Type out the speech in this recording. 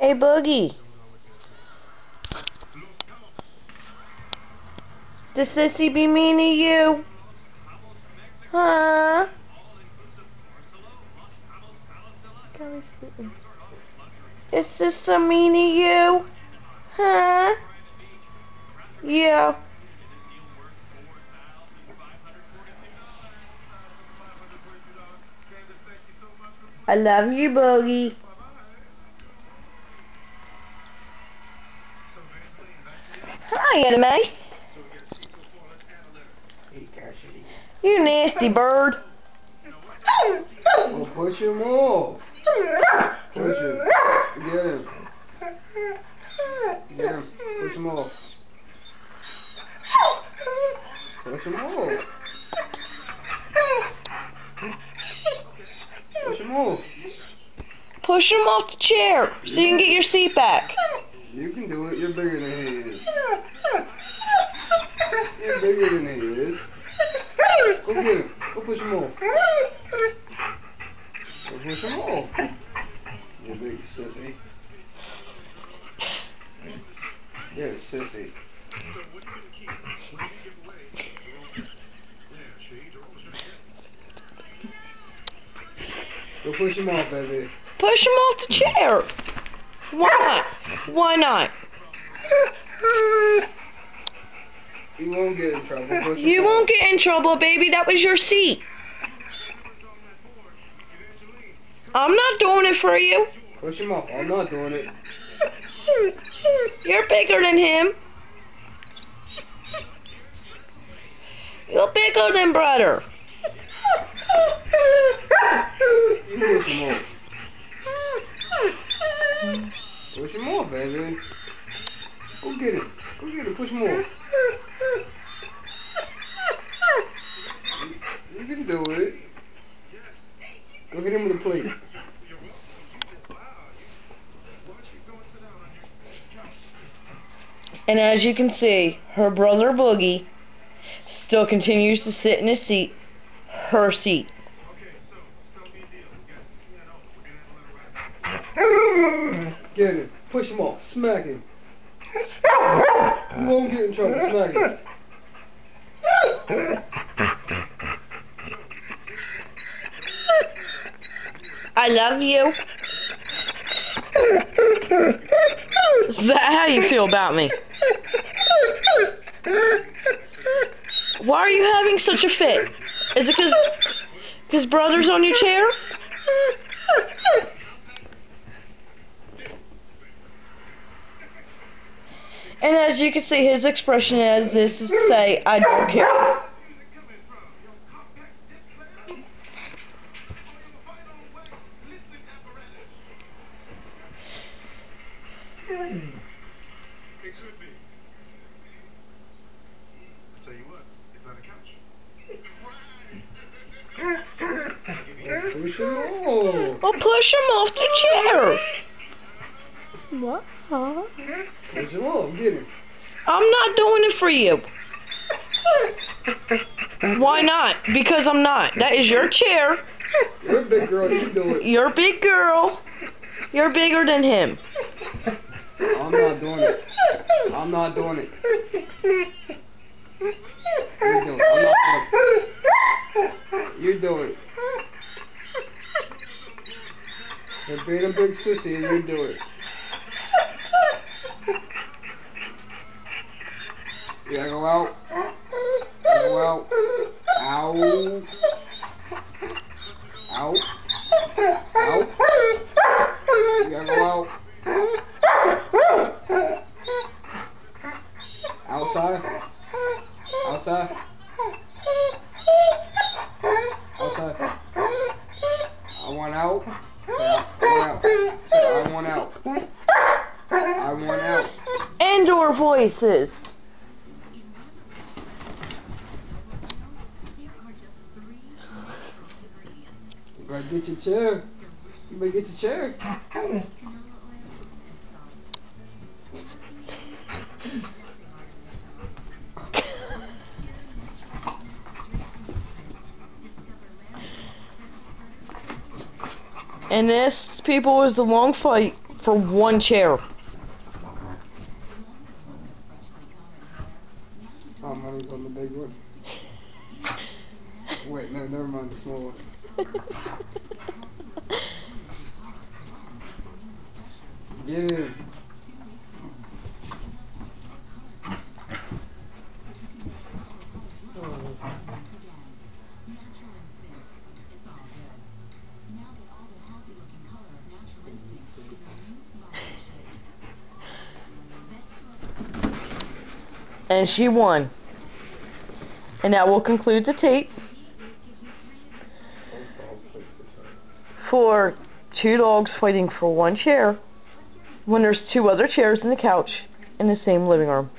Hey, Boogie. Does Sissy be mean to you? Huh? Is Sissy mean to you? Huh? Yeah. I love you, Boogie. Hi, Anime. You nasty bird. Well, push him off. Push him. Get him. Get him. Push him off. Push him off. Push him off. Push him off the chair so you can get your seat back. You can do it. You're bigger than he is. You're bigger than he is. Go get him. Go push him off. Go push him off. You big sissy. You're a sissy. Go push him off, baby. Push him off the chair. Why not? Why not? You won't get in trouble. Push him You off. won't get in trouble, baby. That was your seat. I'm not doing it for you. Push him off. I'm not doing it. You're bigger than him. You're bigger than brother. You push him off. Push him off, baby. Go get him. Go get him. Push him off. You can do it. Go hit him with a plate. And as you can see, her brother Boogie still continues to sit in his seat, her seat. Get him. Push him off. Smack him. You won't get in trouble. Smack him. I love you. Is that how you feel about me? Why are you having such a fit? Is it because brother's on your chair? And as you can see, his expression as this is to say, I don't care. It could be. I'll tell you what, it's on the couch. Push him off. Well, push him off the chair. What? Push him off. Get him. I'm not doing it for you. Why not? Because I'm not. That is your chair. You're a big girl. You do it. You're a big girl. You're bigger than him. I'm not doing it. I'm not doing it. You do it. I'm not doing it. You do it. You're being a big sissy and you do it. You gotta go out. Go out. Out. Out. Out. You gotta go out. Outside. Outside. Outside. I want out. Say I want out. I want out. Indoor voices. You better get your chair. You better get your chair. And this, people, was a long fight. for one chair. Oh, money's on the big one. Wait, no, never mind the small one. Get in. And she won. And that will conclude the tape for two dogs fighting for one chair when there's two other chairs and a couch in the same living room.